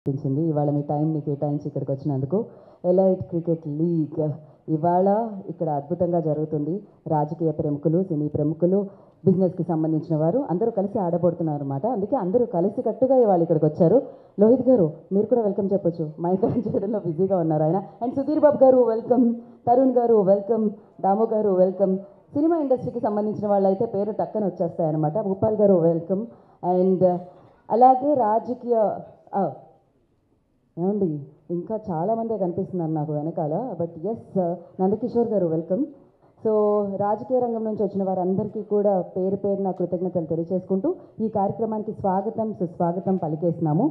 అనిపించింది ఇవాళ మీ టైంని కేటాయించి ఇక్కడికి వచ్చినందుకు. ఎలైట్ క్రికెట్ లీగ్ ఇవాళ ఇక్కడ అద్భుతంగా జరుగుతుంది. రాజకీయ ప్రముఖులు, సినీ ప్రముఖులు, బిజినెస్కి సంబంధించిన వారు అందరూ కలిసి ఆడబడుతున్నారు అనమాట. అందుకే అందరూ కలిసి కట్టుగా ఇవాళ ఇక్కడికి వచ్చారు. లోహిత్ గారు మీరు కూడా వెల్కమ్ చెప్పొచ్చు, మైక్ ఆన్ చేయడంలో బిజీగా ఉన్నారు ఆయన. అండ్ సుధీర్ బాబు గారు వెల్కమ్, తరుణ్ గారు వెల్కమ్, దాము గారు వెల్కమ్. సినిమా ఇండస్ట్రీకి సంబంధించిన వాళ్ళు అయితే పేరు టక్కన వచ్చేస్తాయన్నమాట. భూపాల్ గారు వెల్కమ్. అండ్ అలాగే రాజకీయ ఏమండి ఇంకా చాలామందే కనిపిస్తున్నారు నాకు వెనకాల, బట్ ఎస్ నందకిషోర్ గారు వెల్కమ్. సో రాజకీయ రంగం నుంచి వచ్చిన వారందరికీ కూడా పేరు పేరున కృతజ్ఞతలు తెలియజేసుకుంటూ ఈ కార్యక్రమానికి స్వాగతం సుస్వాగతం పలికేస్తున్నాము.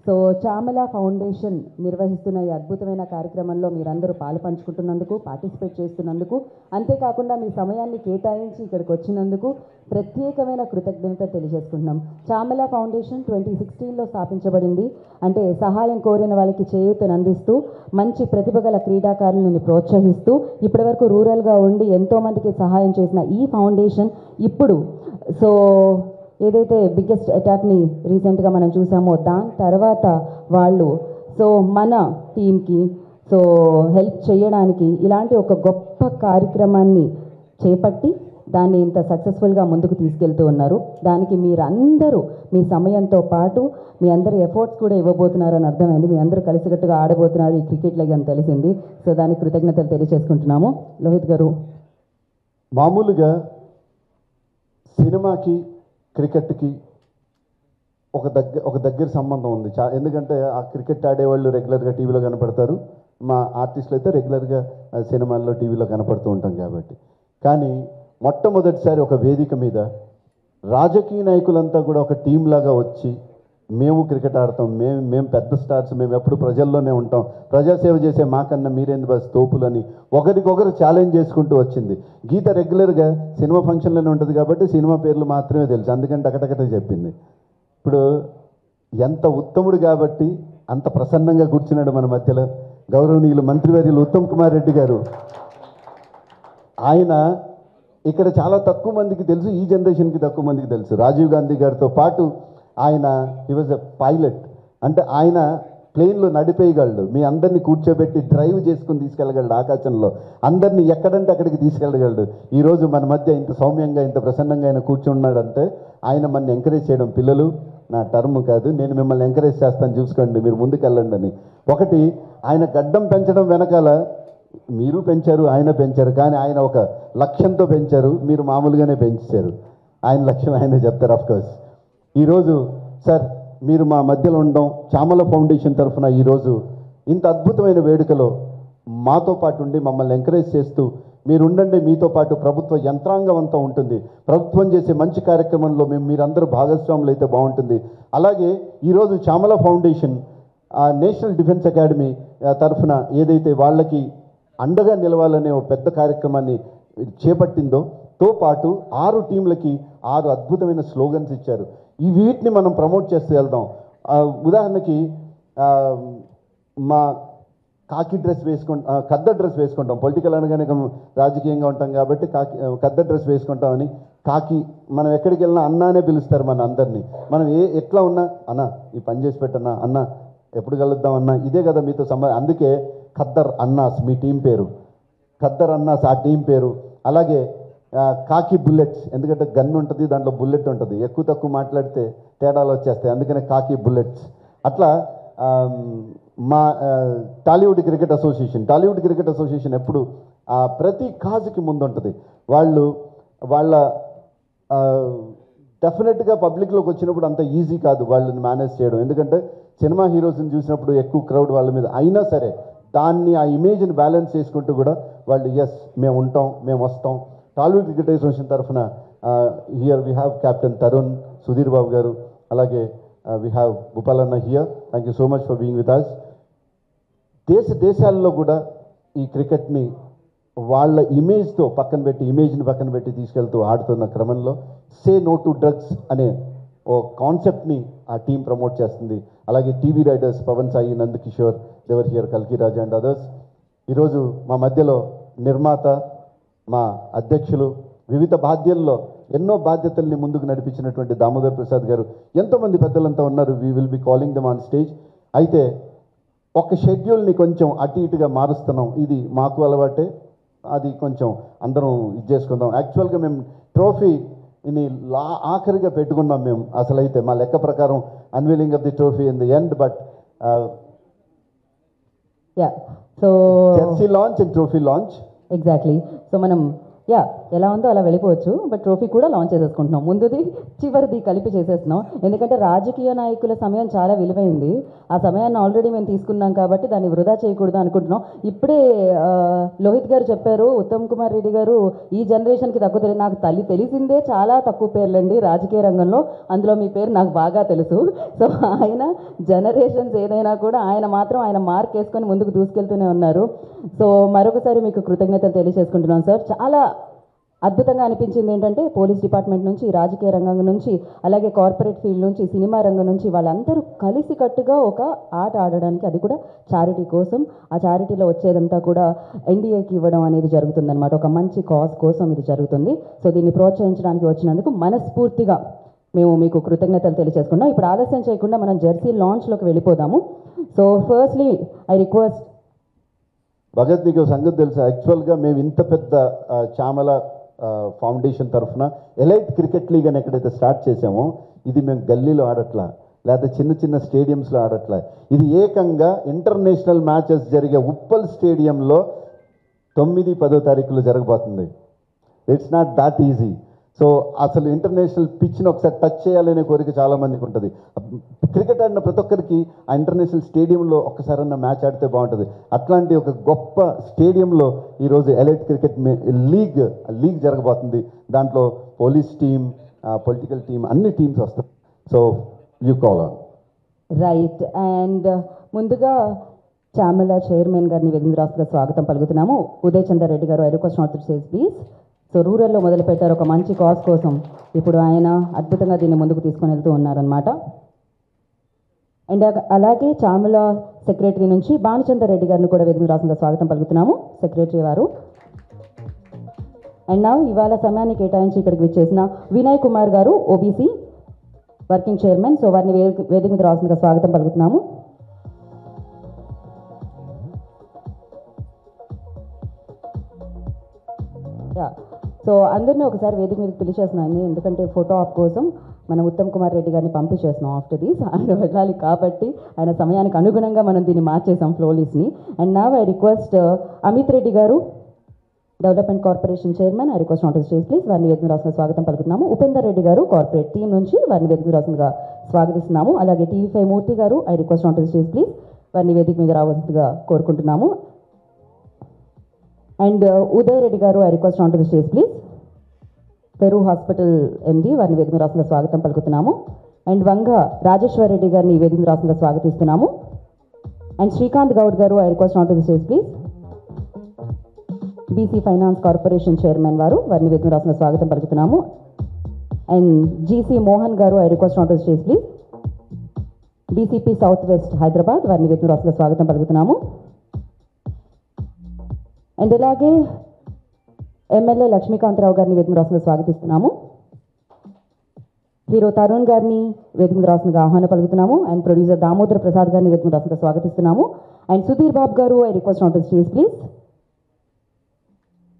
సో చామల ఫౌండేషన్ నిర్వహిస్తున్న ఈ అద్భుతమైన కార్యక్రమంలో మీరందరూ పాలు పంచుకుంటున్నందుకు, పార్టిసిపేట్ చేస్తున్నందుకు, అంతేకాకుండా మీ సమయాన్ని కేటాయించి ఇక్కడికి వచ్చినందుకు ప్రత్యేకమైన కృతజ్ఞత తెలియజేసుకుంటున్నాం. చామల ఫౌండేషన్ 2016లో స్థాపించబడింది. అంటే సహాయం కోరిన వాళ్ళకి చేయూతను అందిస్తూ, మంచి ప్రతిభ గల క్రీడాకారులను ప్రోత్సహిస్తూ, ఇప్పటివరకు రూరల్గా ఉండి ఎంతోమందికి సహాయం చేసిన ఈ ఫౌండేషన్ ఇప్పుడు ఏదైతే బిగ్గెస్ట్ అటాక్ని రీసెంట్గా మనం చూసామో దాని తర్వాత వాళ్ళు మన టీంకి హెల్ప్ చేయడానికి ఇలాంటి ఒక గొప్ప కార్యక్రమాన్ని చేపట్టి దాన్ని ఇంత సక్సెస్ఫుల్గా ముందుకు తీసుకెళ్తూ ఉన్నారు. దానికి మీరందరూ మీ సమయంతో పాటు మీ అందరి ఎఫర్ట్స్ కూడా ఇవ్వబోతున్నారని అర్థమైంది. మీ అందరూ కలిసికట్టుగా ఆడబోతున్నారు ఈ క్రికెట్ లీగ్ అని తెలిసింది. సో దానికి కృతజ్ఞతలు తెలియజేసుకుంటున్నాము. లోహిత్ గారు, మామూలుగా సినిమాకి క్రికెట్కి ఒక దగ్గర సంబంధం ఉంది. ఎందుకంటే ఆ క్రికెట్ ఆడేవాళ్ళు రెగ్యులర్గా టీవీలో కనపడతారు, మా ఆర్టిస్టులు అయితే రెగ్యులర్గా సినిమాల్లో టీవీలో కనపడుతూ ఉంటాం కాబట్టి. కానీ మొట్టమొదటిసారి ఒక వేదిక మీద రాజకీయ నాయకులంతా కూడా ఒక టీం లాగా వచ్చి మేము క్రికెట్ ఆడతాం, మేము పెద్ద స్టార్స్, మేము ఎప్పుడు ప్రజల్లోనే ఉంటాం, ప్రజాసేవ చేసే మాకన్నా మీరేంది బస్ తోపులని ఒకరికొకరు ఛాలెంజ్ చేసుకుంటూ వచ్చింది. గీత రెగ్యులర్గా సినిమా ఫంక్షన్లోనే ఉంటుంది కాబట్టి సినిమా పేర్లు మాత్రమే తెలుసు, అందుకని టకటకట చెప్పింది. ఇప్పుడు ఎంత ఉత్తముడు కాబట్టి అంత ప్రసన్నంగా కూర్చున్నాడు మన మధ్యలో గౌరవనీయులు మంత్రివర్యులు ఉత్తమ్ కుమార్ రెడ్డి గారు. ఆయన ఇక్కడ చాలా తక్కువ మందికి తెలుసు, ఈ జనరేషన్కి తక్కువ మందికి తెలుసు. రాజీవ్ గాంధీ గారితో పాటు ఆయన హీ వాజ్ ఎ పైలట్, అంటే ఆయన ప్లేన్లో నడిపేయగలడు, మీ అందరినీ కూర్చోబెట్టి డ్రైవ్ చేసుకుని తీసుకెళ్ళగలడు, ఆకాశంలో అందరినీ ఎక్కడంటే అక్కడికి తీసుకెళ్ళగలడు. ఈరోజు మన మధ్య ఇంత సౌమ్యంగా ఇంత ప్రసన్నంగా ఆయన కూర్చున్నాడంటే ఆయన మన ఎంకరేజ్ చేయడం. పిల్లలు నా టర్మ్ కాదు, నేను మిమ్మల్ని ఎంకరేజ్ చేస్తాను, చూసుకోండి, మీరు ముందుకెళ్ళండి అని. ఒకటి ఆయన గడ్డం పెంచడం వెనకాల మీరు పెంచారు, ఆయన పెంచారు, కానీ ఆయన ఒక లక్ష్యంతో పెంచారు, మీరు మామూలుగానే పెంచారు. ఆయన లక్ష్యం ఆయనే చెప్తారు అఫ్కోర్స్. ఈరోజు సార్ మీరు మా మధ్యలో ఉండడం, చామల ఫౌండేషన్ తరఫున ఈరోజు ఇంత అద్భుతమైన వేడుకలో మాతో పాటు ఉండి మమ్మల్ని ఎంకరేజ్ చేస్తూ మీరు ఉండండి, మీతో పాటు ప్రభుత్వ యంత్రాంగం అంతా ఉంటుంది, ప్రభుత్వం చేసే మంచి కార్యక్రమంలో మీరందరూ భాగస్వాములు అయితే బాగుంటుంది. అలాగే ఈరోజు Chamala foundation national defence academy తరఫున ఏదైతే వాళ్ళకి అండగా నిలవాలనే ఒక పెద్ద కార్యక్రమాన్ని చేపట్టిందో తో పాటు 6 టీంలకి 6 అద్భుతమైన స్లోగన్స్ ఇచ్చారు. వీటిని మనం ప్రమోట్ చేస్తూ వెళ్దాం. ఉదాహరణకి మా కాకి డ్రెస్ ఖద్దర్ డ్రెస్ వేసుకుంటాం, పొలిటికల్ అనగానే రాజకీయంగా ఉంటాం కాబట్టి ఖద్దర్ డ్రెస్ వేసుకుంటామని. కాకి మనం ఎక్కడికి వెళ్ళినా అన్నానే పిలుస్తారు మన అందరినీ. మనం ఎట్లా ఉన్నా అన్న ఈ పని చేసి పెట్టన్నా, అన్న ఎప్పుడు కలుద్దాం అన్నా, ఇదే కదా మీతో అందుకే ఖద్దర్ అన్నాస్ మీ టీం పేరు, ఖద్దర్ అన్నాస్ ఆ టీం పేరు. అలాగే కాకి బుల్లెట్స్, ఎందుకంటే గన్ ఉంటుంది, దాంట్లో బుల్లెట్ ఉంటుంది, ఎక్కువ తక్కువ మాట్లాడితే తేడాలు వచ్చేస్తాయి, అందుకనే కాకి బుల్లెట్స్. అట్లా మా టాలీవుడ్ క్రికెట్ అసోసియేషన్ ఎప్పుడు ప్రతి కాజుకి ముందు ఉంటుంది. వాళ్ళ డెఫినెట్గా పబ్లిక్లోకి వచ్చినప్పుడు అంత ఈజీ కాదు వాళ్ళని మేనేజ్ చేయడం, ఎందుకంటే సినిమా హీరోస్ని చూసినప్పుడు ఎక్కువ క్రౌడ్ వాళ్ళ మీద అయినా సరే దాన్ని ఆ ఇమేజ్ని బ్యాలెన్స్ చేసుకుంటూ కూడా వాళ్ళు ఎస్ మేము ఉంటాం, మేము వస్తాం. టాలీవుడ్ క్రికెట్ అసోసియేషన్ తరఫున here we have captain Tarun, Sudheer Babu garu, అలాగే వీ హ్యావ్ భూపాల్ అన్న here. Thank you so much for being with us. దేశాల్లో కూడా ఈ క్రికెట్ని వాళ్ళ ఇమేజ్ని పక్కన పెట్టి తీసుకెళ్తూ ఆడుతున్న క్రమంలో సే నో టు డ్రగ్స్ అనే ఓ కాన్సెప్ట్ని ఆ టీం ప్రమోట్ చేస్తుంది. అలాగే టీవీ రైడర్స్ పవన్ సాయి, నందకిషోర్, దేవర్ హియర్, కల్కి రాజా అండ్ అదర్స్. ఈరోజు మా మధ్యలో నిర్మాత, మా అధ్యక్షులు, వివిధ బాధ్యతల్లో ఎన్నో బాధ్యతల్ని ముందుకు నడిపించినటువంటి దామోదర్ ప్రసాద్ గారు, ఎంతోమంది పెద్దలంతా ఉన్నారు. We will be calling them on stage. అయితే ఒక షెడ్యూల్ని కొంచెం అటు ఇటుగా మారుస్తున్నాం. ఇది మాకు అలవాటే, అది కొంచెం అందరం ఇది చేసుకుందాం. యాక్చువల్గా మేము ట్రోఫీని ఆఖరిగా పెట్టుకున్నాం మేము అసలైతే మా లెక్క ప్రకారం unveiling of the trophy in the end. But so Jersey launch and trophy launch exactly. So మనం ఎలా ఉందో అలా వెళ్ళిపోవచ్చు, బట్ ట్రోఫీ కూడా లాంచ్ చేసేసుకుంటున్నాం. ముందుది చివరిది కలిపి చేసేస్తున్నాం, ఎందుకంటే రాజకీయ నాయకుల సమయం చాలా విలువైంది. ఆ సమయాన్ని ఆల్రెడీ మేము తీసుకున్నాం కాబట్టి దాన్ని వృధా చేయకూడదు అనుకుంటున్నాం. ఇప్పుడే లోహిత్ గారు చెప్పారు, ఉత్తమ్ కుమార్ రెడ్డి గారు ఈ జనరేషన్కి తక్కువ తెలియదు. నాకు తెలిసిందే చాలా తక్కువ పేర్లండి రాజకీయ రంగంలో, అందులో మీ పేరు నాకు బాగా తెలుసు. సో ఆయన జనరేషన్స్ ఏదైనా కూడా ఆయన మాత్రం ఆయన మార్క్ వేసుకొని ముందుకు దూసుకెళ్తూనే ఉన్నారు. సో మరొకసారి మీకు కృతజ్ఞతలు తెలియజేసుకుంటున్నాను సార్. చాలా అద్భుతంగా అనిపించింది ఏంటంటే పోలీస్ డిపార్ట్మెంట్ నుంచి, రాజకీయ రంగం నుంచి, అలాగే కార్పొరేట్ ఫీల్డ్ నుంచి, సినిమా రంగం నుంచి వాళ్ళందరూ కలిసికట్టుగా ఒక ఆట ఆడడానికి, అది కూడా చారిటీ కోసం, ఆ చారిటీలో వచ్చేదంతా కూడా ఎన్డీఏకి ఇవ్వడం అనేది జరుగుతుందన్నమాట. ఒక మంచి కాజ్ కోసం ఇది జరుగుతుంది. సో దీన్ని ప్రోత్సహించడానికి వచ్చినందుకు మనస్ఫూర్తిగా మేము మీకు కృతజ్ఞతలు తెలియజేసుకున్నాం. ఇప్పుడు ఆలస్యం చేయకుండా మనం జెర్సీ లాంచ్లోకి వెళ్ళిపోదాము. So firstly I request Bhagat, నీకు సంగతి తెలుసా? యాక్చువల్గా మేము ఇంత పెద్ద చామల ఫౌండేషన్ తరఫున ఎలైట్ క్రికెట్ లీగ్ అని ఎక్కడైతే స్టార్ట్ చేసామో, ఇది మేము గల్లీలో ఆడట్లా, లేకపోతే చిన్న చిన్న స్టేడియంస్లో ఆడట్లా. ఇది ఏకంగా ఇంటర్నేషనల్ మ్యాచెస్ జరిగే ఉప్పల్ స్టేడియంలో 9-10 తారీఖులో జరగబోతుంది. It's not that easy. So అసలు ఇంటర్నేషనల్ పిచ్ని ఒకసారి టచ్ చేయాలనే కోరిక చాలామందికి ఉంటుంది. క్రికెట్ ఆడిన ప్రతి ఒక్కరికి ఆ ఇంటర్నేషనల్ స్టేడియంలో ఒక్కసారన్నా మ్యాచ్ ఆడితే బాగుంటుంది. అట్లాంటి ఒక గొప్ప స్టేడియంలో ఈరోజు ఎలైట్ క్రికెట్ లీగ్ జరగబోతుంది. దాంట్లో పోలీస్ టీం, పొలిటికల్ టీం, అన్ని టీమ్స్ వస్తాయి. So you call on right. And ముందుగా చామల చైర్మన్ గారిని వేదికగా స్వాగతం పలుకుతున్నాము. ఉదయ్ చందర్ రెడ్డి గారు, I request not to say please. So రూరల్లో మొదలుపెట్టారు ఒక మంచి కాజ్ కోసం, ఇప్పుడు ఆయన అద్భుతంగా దీన్ని ముందుకు తీసుకొని వెళ్తూ ఉన్నారనమాట. అండ్ అలాగే చామల సెక్రటరీ నుంచి భానుచందర్ రెడ్డి గారిని కూడా వేదికగా స్వాగతం పలుకుతున్నాము, సెక్రటరీ వారు. అండ్ నా ఇవాళ సమయాన్ని కేటాయించి ఇక్కడికి విచ్చేసిన వినయ్ కుమార్ గారు, ఓబీసీ వర్కింగ్ చైర్మన్. సో వారిని వేదిక మీద రావాల్సిందిగా స్వాగతం పలుకుతున్నాము. సో అందరినీ ఒకసారి వేదిక మీదకి పిలిచేస్తున్నాను, ఎందుకంటే ఫోటో ఆప్ కోసం మనం ఉత్తమ్ కుమార్ రెడ్డి గారిని పంపించేస్తున్నాం. ఆఫ్టర్ దీస్ ఆయన వెళ్ళాలి కాబట్టి ఆయన సమయానికి అనుగుణంగా మనం దీన్ని మార్చేసాం ఫ్లో లిస్ట్ని. అండ్ నా ఐ రిక్వెస్ట్ అమిత్ రెడ్డి గారు, development corporation chairman, I request not to stage please. వారిని వేదిక రాసిన స్వాగతం పలుకుతున్నాము. ఉపేందర్ రెడ్డి గారు, కార్పొరేట్ టీం నుంచి, వారిని వేదిక రాసిందిగా స్వాగతిస్తున్నాము. అలాగే టీవీ5 మూర్తి గారు, I request not to stage please. వారిని వేదిక మీద రావాల్సిందిగా కోరుకుంటున్నాము. అండ్ ఉదయ్ రెడ్డి గారు, I request not to stage please. Peru hospital MD, వారిని వేదిక రాసిన స్వాగతం పలుకుతున్నాము. అండ్ వంగ రాజేశ్వర్ రెడ్డి గారిని వేదిక రాసిన స్వాగతిస్తున్నాము. అండ్ శ్రీకాంత్ గౌడ్ గారు, I request not to stage please. BC finance corporation chairman వారు, వారిని వేదిక రాసిన స్వాగతం పలుకుతున్నాము. అండ్ జీసీ మోహన్ గారు, I request not to stage please. BCP south west Hyderabad, వారిని వేదిక రాసిన స్వాగతం పలుకుతున్నాము. అండ్ అలాగే ఎమ్మెల్యే లక్ష్మీకాంతరావు గారిని వేదిక రాసిన స్వాగతిస్తున్నాము. హీరో తరుణ్ గారిని వేదిక రాసిన ఆహ్వానం పలుకుతున్నాము. అండ్ ప్రొడ్యూసర్ దామోదర్ ప్రసాద్ గారిని వేదిక రాసిన స్వాగతిస్తున్నాము. And Sudheer Babu garu, I request not to stage please.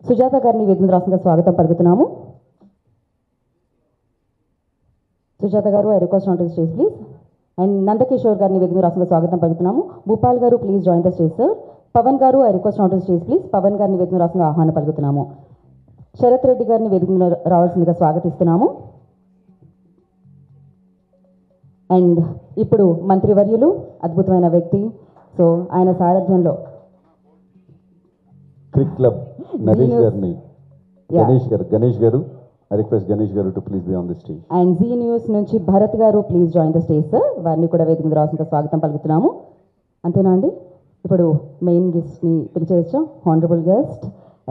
Sujatha గారిని వేదిక రాసిన స్వాగతం పలుకుతున్నాము. Sujatha garu, I request not to stage please. And Nandakishore గారిని వేదిక రాసిన స్వాగతం పలుకుతున్నాము. Bhupal garu, please join the stage sir. Pawan garu, I request not to stage please. Pawan గారిని వేదిక రాసిన ఆహ్వానం పలుకుతున్నాము. శరత్ రెడ్డి గారిని వేదిక రావాల్సిందిగా స్వాగతిస్తున్నాము. అండ్ ఇప్పుడు మంత్రివర్యులు, అద్భుతమైన వ్యక్తి, సో ఆయన సారథ్యంలో క్రిక్ క్లబ్ నరేష్ గారిని, గణేష్ గారు, ఐ రిక్వెస్ట్ గణేష్ గారు to please be on the stage. And Zee News నుంచి భరత్ గారు, please join the stage sir. వారిని కూడా వేదిక మీద రావాల్సిన స్వాగతం పలుకుతున్నాము. అంతేనా అండి? ఇప్పుడు మెయిన్ గెస్ట్ని పిలిచేస్తాం, హానరబుల్ గెస్ట్.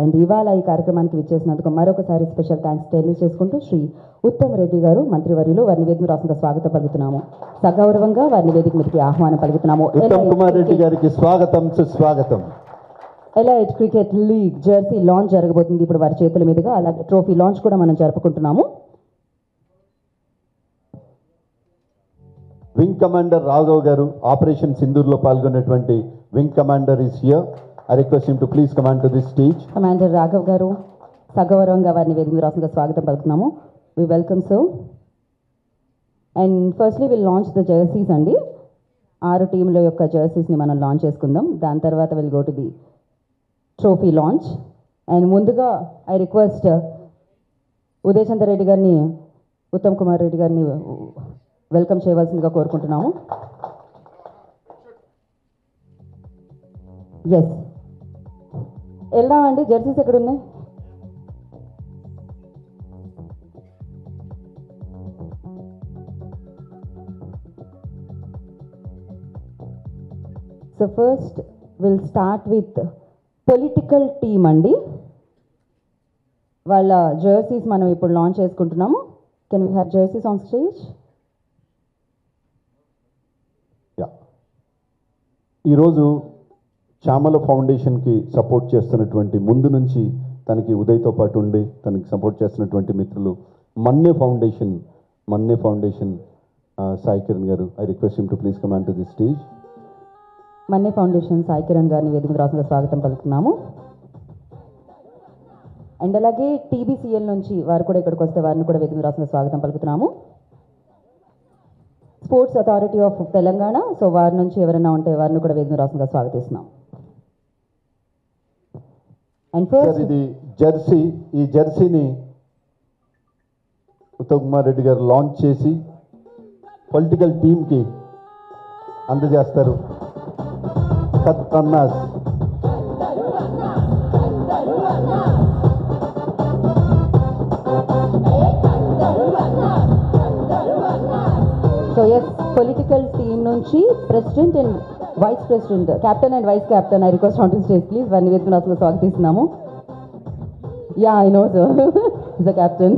అండ్ ఇవాళ ఈ కార్యక్రమానికి విచ్చేసినందుకు మరొకసారి స్పెషల్ థ్యాంక్స్ తెలియజేసుకుంటూ శ్రీ ఉత్తమ్ రెడ్డి గారు, మంత్రివర్యులు, వారిని వేదిక రాసిన స్వాగతం పలుకుతున్నాము. సగౌరవంగా వారిని వేదిక మీదకి ఆహ్వానం పలుకుతున్నాము. ఉత్తమ్ కుమార్ రెడ్డి గారికి స్వాగతం, సుస్వాగతం. Elite cricket league Jersey launch జరగబోతుంది ఇప్పుడు వారి చేతుల మీదుగా. అలాగే ట్రోఫీ లాంచ్ కూడా మనం జరుపుకుంటున్నాము. వింగ్ కమాండర్ రాఘవ్ గారు ఆపరేషన్ సింధూర్లో పాల్గొన్నటువంటి wing commander is here. I request him to please command to this stage. Commander Raghav garu సగౌరవంగా వారిని వేదిక రాష్ట్రంగా స్వాగతం పలుకుతున్నాము. We welcome so. And firstly will launch the jerseys అండి. 6 టీంల యొక్క జెర్సీస్ని మనం లాంచ్ చేసుకుందాం. దాని తర్వాత will go to the trophy launch. And ముందుగా ఐ రిక్వెస్ట్ ఉదయ్ చందర్ రెడ్డి గారిని, ఉత్తమ్ కుమార్ రెడ్డి గారిని వెల్కమ్ చేయవలసిందిగా కోరుకుంటున్నాము. ఎస్, వెళ్దామండి. జెర్సీస్ ఎక్కడ ఉన్నాయి? So first will start with political team అండి. వాళ్ళ జెర్సీస్ మనం ఇప్పుడు లాంచ్ చేసుకుంటున్నాము. Can we have jerseys on stage? ఈరోజు చామల ఫౌండేషన్కి సపోర్ట్ చేస్తున్నటువంటి, ముందు నుంచి తనకి ఉదయ్తో పాటు ఉండి తనకి సపోర్ట్ చేస్తున్నటువంటి మిత్రులు మన్నే ఫౌండేషన్ సాయి కిరణ్ గారు. I request him to please command to the stage. Manne foundation Sai Kiran గారిని వేదిక రాష్ట్రంగా స్వాగతం పలుకుతున్నాము. అండ్ అలాగే టీబీసీఎల్ నుంచి వారు కూడా ఇక్కడికి వస్తే వారిని కూడా వేదిక రాష్ట్రంగా స్వాగతం పలుకుతున్నాము. Sports authority of Telangana, so వారి నుంచి ఎవరైనా ఉంటే వారిని కూడా వేదిక రాష్ట్రంగా స్వాగతిస్తున్నాం. అండ్ ఫస్ట్ ఇది జెర్సీ. ఈ జెర్సీని ఉత్తమ్ కుమార్ రెడ్డి గారు లాంచ్ చేసి పొలిటికల్ టీమ్కి అందజేస్తారు. ఖతర్నాక్. సో ఎస్, పొలిటికల్ టీమ్ నుంచి president and vice president, captain and vice captain, I request on to stage please. వారిని వేదిక రాష్ట్రంగా స్వాగతిస్తున్నాము. Yeah, I know sir, is the captain.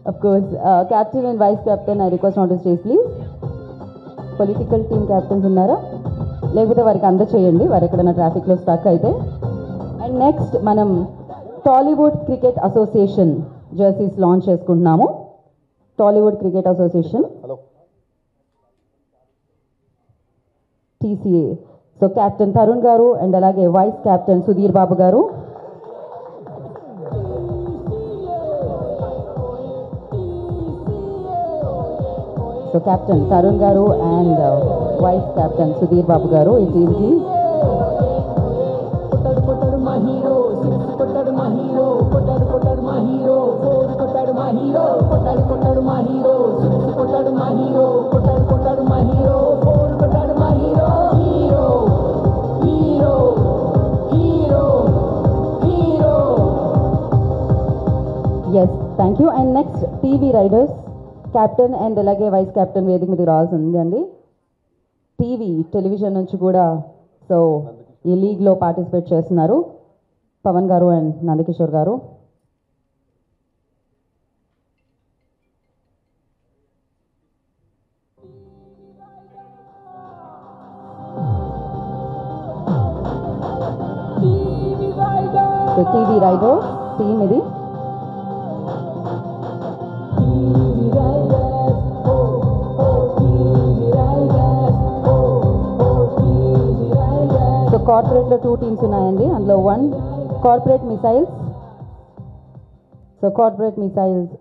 Of course, captain and vice captain, I request on to stage please. Political team captains ఉన్నారా? లేకపోతే వారికి అందచేయండి, వారు ఎక్కడైనా ట్రాఫిక్లో స్టక్ అయితే. అండ్ నెక్స్ట్ మనం Tollywood cricket association jerseys launch చేసుకుంటున్నాము. Tollywood cricket association, hello, TCA. So captain Tarun garu and అలాగే వైస్ కెప్టెన్ సుధీర్ బాబు గారు. So captain Tarun garu and vice captain Sudheer Babu garu ఈ టీంకి. Yes, thank you. And next TV riders, captain and అలాగే vice captain వేదిక మీదకి రావాల్సింది అండి. టెలివిజన్ నుంచి కూడా సో ఈ లీగ్లో పార్టిసిపేట్ చేస్తున్నారు పవన్ గారు and Nandakishore garu. So TV rider team ఇది. సో కార్పొరేట్లో 2 టీమ్స్ ఉన్నాయండి. అందులో 1 corporate missiles. So corporate missiles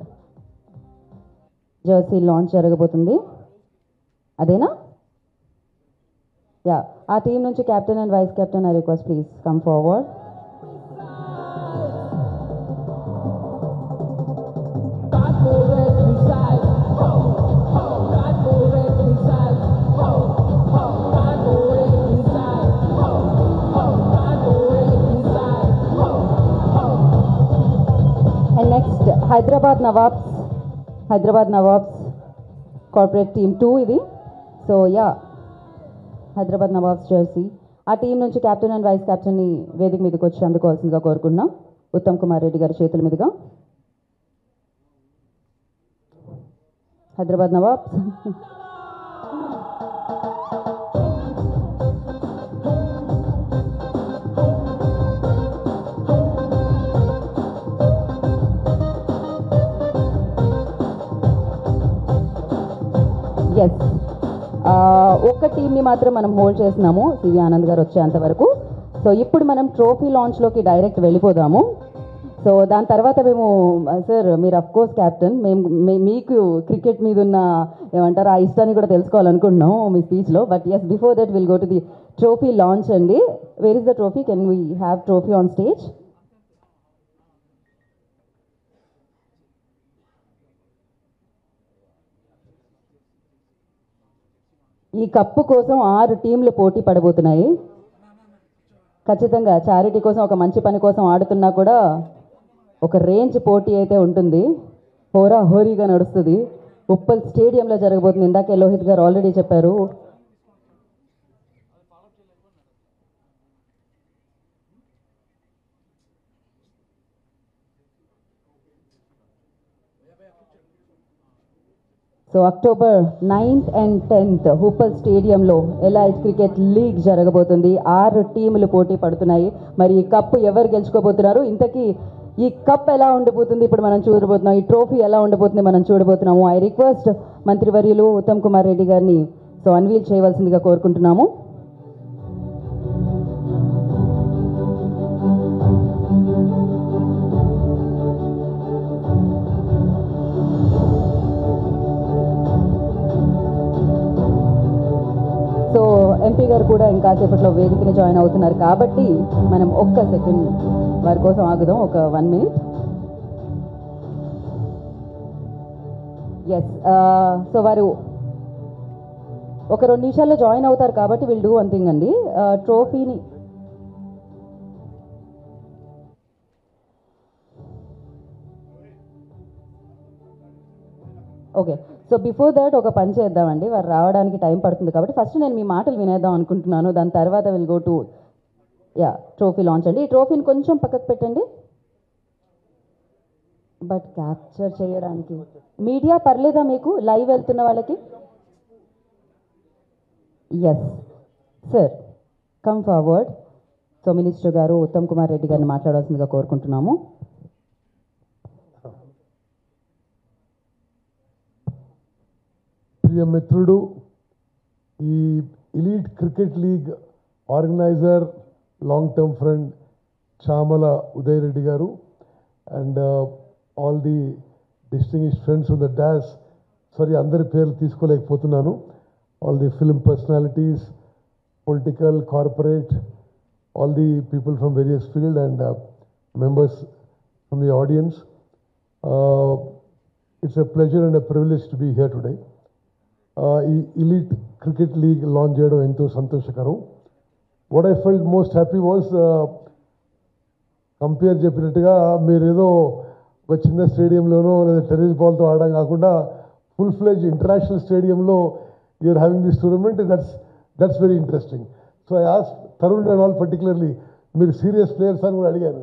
jersey launch జరగబోతుంది. అదేనా? యా, ఆ టీం నుంచి captain and vice captain, I request please come forward. And next Hyderabad Nawabs corporate team 2 ఇది. So yeah, Hyderabad Nawabs jersey. ఆ టీం నుంచి కెప్టెన్ అండ్ వైస్ కెప్టెన్ని వేదిక మీదకి వచ్చి అందుకోవాల్సిందిగా కోరుకుంటున్నాం ఉత్తమ్ కుమార్ రెడ్డి గారి చేతుల మీదుగా. హైదరాబాద్ నవాబ్స్. ఒక్క టీంని మాత్రం మనం హోల్డ్ చేస్తున్నాము సివి ఆనంద్ గారు వచ్చేంత వరకు. సో ఇప్పుడు మనం ట్రోఫీ లాంచ్లోకి డైరెక్ట్ వెళ్ళిపోదాము. సో దాని తర్వాత మేము సార్ మీరు అఫ్ కోర్స్ క్యాప్టెన్, మీకు క్రికెట్ మీద ఉన్న ఏమంటారు ఆ ఇష్టాన్ని కూడా తెలుసుకోవాలనుకుంటున్నాం మీ స్పీచ్లో. But yes before that will go to the trophy launch అండి. Where is the trophy? Can we have trophy on stage? ఈ కప్పు కోసం 6 టీంలు పోటీ పడబోతున్నాయి. ఖచ్చితంగా చారిటీ కోసం, ఒక మంచి పని కోసం ఆడుతున్నా కూడా ఒక రేంజ్ పోటీ అయితే ఉంటుంది. హోరా హోరీగా నడుస్తుంది. ఉప్పల్ స్టేడియంలో జరగబోతుంది. ఇందాకే లోహిత్ గారు ఆల్రెడీ చెప్పారు. So October 9th and 10th Uppal స్టేడియంలో ఎలైట్ క్రికెట్ లీగ్ జరగబోతుంది. 6 టీములు పోటీ పడుతున్నాయి. మరి ఈ కప్పు ఎవరు గెలుచుకోబోతున్నారు? ఇంతకీ ఈ కప్ ఎలా ఉండబోతుంది ఇప్పుడు మనం చూడబోతున్నాం. ఈ ట్రోఫీ ఎలా ఉండబోతుంది మనం చూడబోతున్నాము. ఐ రిక్వెస్ట్ మంత్రివర్యులు ఉత్తమ్ కుమార్ రెడ్డి గారిని సో అన్వీల్ చేయవలసిందిగా కోరుకుంటున్నాము. సో ఎంపీ గారు కూడా ఇంకాసేపట్లో వేదికని జాయిన్ అవుతున్నారు కాబట్టి మనం ఒక్క సెకండ్ వారి కోసం ఆగుదాం, ఒక 1 minute. ఎస్, సో వారు ఒక 2 నిమిషాల్లో జాయిన్ అవుతారు కాబట్టి విల్ డూ వన్ థింగ్ అండి. ట్రోఫీని ఓకే. సో బిఫోర్ దట్ ఒక పని చేద్దామండి, వారు రావడానికి టైం పడుతుంది కాబట్టి ఫస్ట్ నేను మీ మాటలు వినేద్దాం అనుకుంటున్నాను. దాని తర్వాత will go to trophy launch అండి. ఈ ట్రోఫీని కొంచెం పక్కకు పెట్టండి. బట్ క్యాప్చర్ చేయడానికి మీడియా పర్లేదా మీకు, లైవ్ వెళ్తున్న వాళ్ళకి? Yes sir, come forward. So minister garu Uttam Kumar Reddy గారిని మాట్లాడాల్సిందిగా కోరుకుంటున్నాము. ప్రియ మిత్రుడు, ఈ elite cricket league organizer, long term friend Chamala Uday Reddy garu and all the distinguished friends on the dash, sorry అందరి పేర్లు తీసుకోలేకపోతున్నాను, all the film personalities, political, corporate, all the people from various field and members from the audience. It's a pleasure and a privilege to be here today. ఈ elite cricket league launch చేయడం ఎంతో సంతోషకరం. What I felt most happy was, compare చెప్పినట్టుగా మీరేదో ఒక చిన్న స్టేడియంలోనో లేదా tennis బాల్తో ఆడడం కాకుండా ఫుల్ ఫ్లెజ్ ఇంటర్నేషనల్ స్టేడియంలో you are having this tournament. That's very interesting. So I ఆస్ తరుణ్ అండ్ ఆల్ పర్టికులర్లీ, మీరు సీరియస్ ప్లేయర్స్ అని కూడా అడిగారు.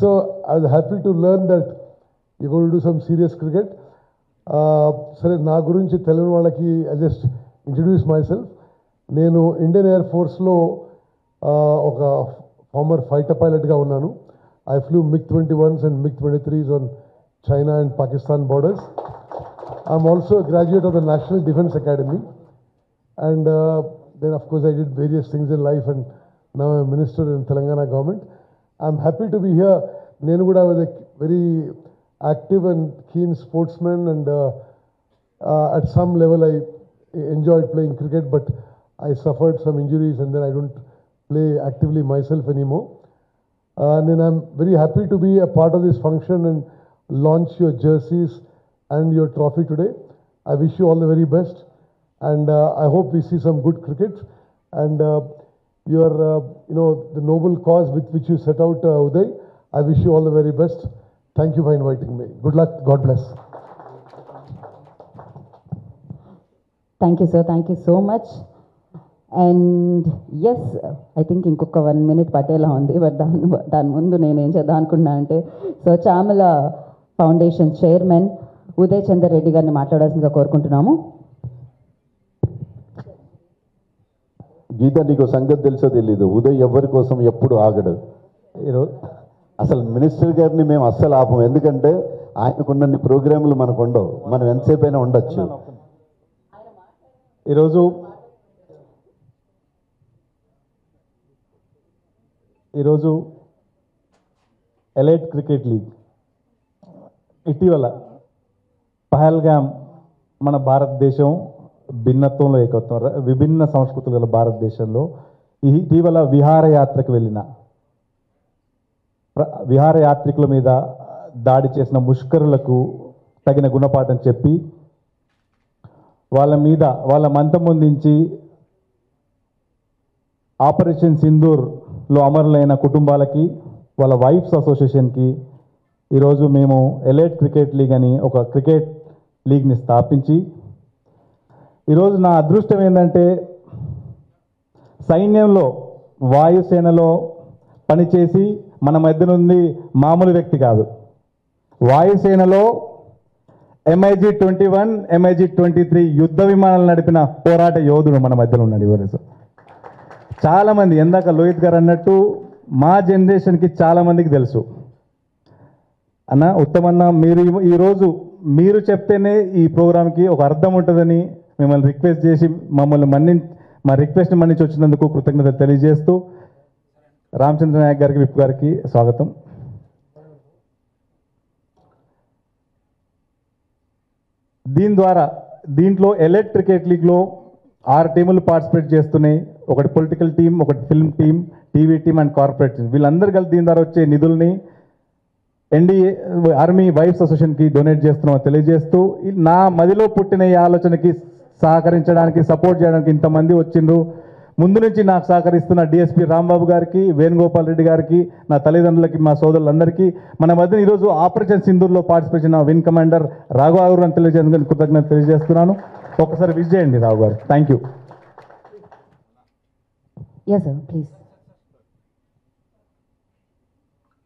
So I was happy to learn that you gone to do some serious cricket. సరే, నా గురించి తెలియని వాళ్ళకి I just introduce myself. నేను ఇండియన్ ఎయిర్ ఫోర్స్లో ఒక ఫార్మర్ ఫైటర్ పైలట్గా ఉన్నాను. I flew MiG-21s and MiG-23s on China and Pakistan borders. I'm also a graduate of the National Defense Academy. And then of course I did various things in life and now I'm a minister in Telangana government. I'm happy to be here. Nenu kuda was a very active and keen sportsman and at some level I enjoyed playing cricket, but I suffered some injuries and then I don't play actively myself anymore. And then I'm very happy to be a part of this function and launch your jerseys and your trophy today. I wish you all the very best. And I hope we see some good cricket and your the noble cause with which you set out, Uday. I wish you all the very best. Thank you for inviting me. Good luck. God bless. Thank you sir, thank you so much. And yes, I think ఇంకొక 1 minute పట్టేలా ఉంది. But దాని ముందు నేను ఏం చేద్దాం అనుకున్నా అంటే, so Chamala foundation chairman Uday Chander Reddy గారిని మాట్లాడాల్సిందిగా కోరుకుంటున్నాము. గీత, నీకు సంగతి తెలుసో తెలీదు, ఉదయ్ ఎవరి కోసం ఎప్పుడు ఆగడు. ఈరోజు అసలు మినిస్టర్ గారిని మేము అస్సలు ఆపం, ఎందుకంటే ఆయనకున్న ప్రోగ్రాములు మనకు ఉండవు. మనం ఎంతసేపు అయినా ఉండొచ్చు. ఈరోజు ఈరోజు ఎలైట్ క్రికెట్ లీగ్ ఇటీవల పహల్గామ్ మన భారతదేశం భిన్నత్వంలో ఏకత్వం విభిన్న సంస్కృతులు గల భారతదేశంలో ఇటీవల విహారయాత్రకు వెళ్ళిన విహారయాత్రికుల మీద దాడి చేసిన ముష్కరులకు తగిన గుణపాఠం చెప్పి వాళ్ళ మంతం పొందించి ఆపరేషన్ సింధూర్లో అమరులైన కుటుంబాలకి వాళ్ళ వైఫ్స్ అసోసియేషన్కి ఈరోజు మేము ఎలైట్ క్రికెట్ లీగ్ అని ఒక క్రికెట్ లీగ్ని స్థాపించి ఈరోజు నా అదృష్టం ఏంటంటే సైన్యంలో వాయుసేనలో పనిచేసి మన మధ్య నుండి మామూలు వ్యక్తి కాదు. వాయుసేనలో MiG-21 MiG-23 యుద్ధ విమానాలు నడిపిన పోరాట యోధుడు మన మధ్యలో ఉన్నాడు ఈరోజు. చాలామంది ఎందాక లోహిత్ గారు అన్నట్టు మా జనరేషన్కి చాలామందికి తెలుసు. అన్న ఉత్తమన్న మీరు ఈరోజు మీరు చెప్తేనే ఈ ప్రోగ్రామ్కి ఒక అర్థం ఉంటుందని మిమ్మల్ని రిక్వెస్ట్ చేసి మా రిక్వెస్ట్ని మన్నించి వచ్చినందుకు కృతజ్ఞతలు తెలియజేస్తూ రామచంద్ర నాయక్ గారికి విప్ గారికి స్వాగతం. దీంట్లో ఎలైట్ క్రికెట్ లీగ్లో 6 టీములు పార్టిసిపేట్ చేస్తున్నాయి. ఒకటి పొలిటికల్ టీం, ఒకటి film team, TV team and corporate team. వీళ్ళందరూ కలిసి దీని ద్వారా వచ్చే నిధుల్ని ఎన్డీఏ ఆర్మీ వైఫ్స్ అసోసియేషన్కి డొనేట్ చేస్తున్నామని తెలియజేస్తూ నా మదిలో పుట్టిన ఈ ఆలోచనకి సహకరించడానికి సపోర్ట్ చేయడానికి ఇంతమంది వచ్చిండ్రు. ముందు నుంచి నాకు సహకరిస్తున్న డిఎస్పీ రాంబాబు గారికి, వేణుగోపాల్ రెడ్డి గారికి, నా తల్లిదండ్రులకి, మా సోదరులందరికీ మన మధ్య ఈరోజు ఆపరేషన్ సింధూర్లో పార్టిసిపేట్ చేసిన వింగ్ కమాండర్ రాఘవ గారు అని తెలియజేందుకు కృతజ్ఞత తెలియజేస్తున్నాను. ఒకసారి విజ్ చేయండి రావు గారు. Thank you. Yes, sir, please.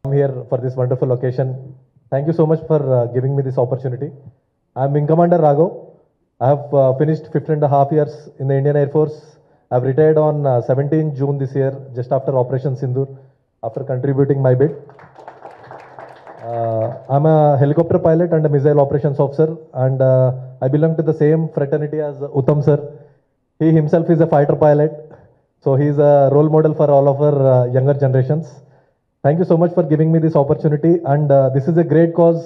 I'm here for this wonderful occasion. Thank you so much for giving me this opportunity. I'm Wing Commander Raghav. I have finished 15.5 years in the Indian Air Force. I've retired on 17 June this year, just after Operation Sindoor, after contributing my bit. I'm a helicopter pilot and a missile operations officer, and I belong to the same fraternity as Uttam sir. He himself is a fighter pilot, so he's a role model for all of our younger generations. Thank you so much for giving me this opportunity, and this is a great cause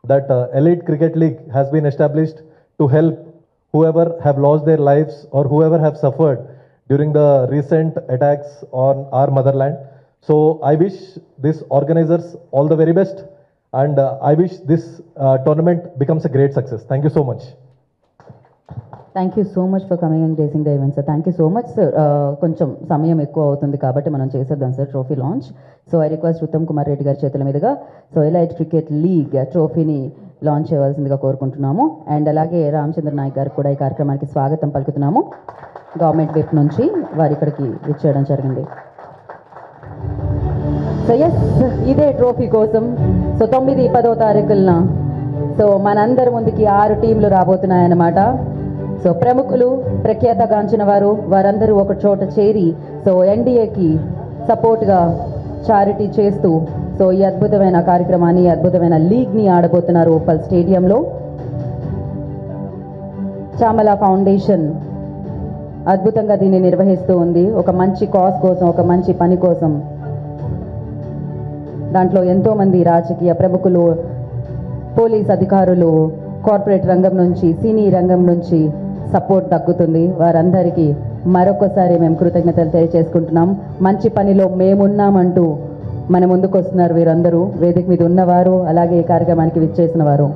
that Elite Cricket League has been established to help whoever have lost their lives or whoever have suffered during the recent attacks on our motherland. So I wish these organizers all the very best, and I wish this tournament becomes a great success. Thank you so much. Thank you so much for coming and gracing the event sir. Thank you so much sir. కొంచెం సమయం ఎక్కువ అవుతుంది కాబట్టి మనం చేసేద్దాం sir trophy launch. So I request Uttam Kumar Reddy గారి చేతుల మీదుగా సో ఎలైట్ క్రికెట్ లీగ్ ట్రోఫీని లాంచ్ చేయవలసిందిగా కోరుకుంటున్నాము. అండ్ అలాగే రామచంద్ర నాయక్ గారికి కూడా ఈ కార్యక్రమానికి స్వాగతం పలుకుతున్నాము. గవర్నమెంట్ విప్ నుంచి వారు ఇక్కడికి ఇచ్చేయడం జరిగింది. సో ఎస్, ఇదే ట్రోఫీ కోసం సో 9, 10వ తారీఖులన సో మనందరి ముందుకి 6 టీంలు రాబోతున్నాయన్నమాట. సో ప్రముఖులు, ప్రఖ్యాతగాంచిన వారందరూ ఒక చోట చేరి సో ఎన్డీఏకి సపోర్ట్గా చారిటీ చేస్తూ సో ఈ అద్భుతమైన కార్యక్రమాన్ని, అద్భుతమైన లీగ్ని ఆడబోతున్నారు ఉప్పల్ స్టేడియంలో. చామల ఫౌండేషన్ అద్భుతంగా దీన్ని నిర్వహిస్తూ ఉంది. ఒక మంచి కాజ్ కోసం, ఒక మంచి పని కోసం. దాంట్లో ఎంతోమంది రాజకీయ ప్రముఖులు, పోలీస్ అధికారులు, కార్పొరేట్ రంగం నుంచి, సినీ రంగం నుంచి సపోర్ట్ దక్కుతుంది. వారందరికీ మరొకసారి మేము కృతజ్ఞతలు తెలియజేసుకుంటున్నాం. మంచి పనిలో మేమున్నామంటూ మన ముందుకు వస్తున్నారు వీరందరూ, వేదిక మీద ఉన్నవారు, అలాగే ఈ కార్యక్రమానికి విచ్చేసిన వారు.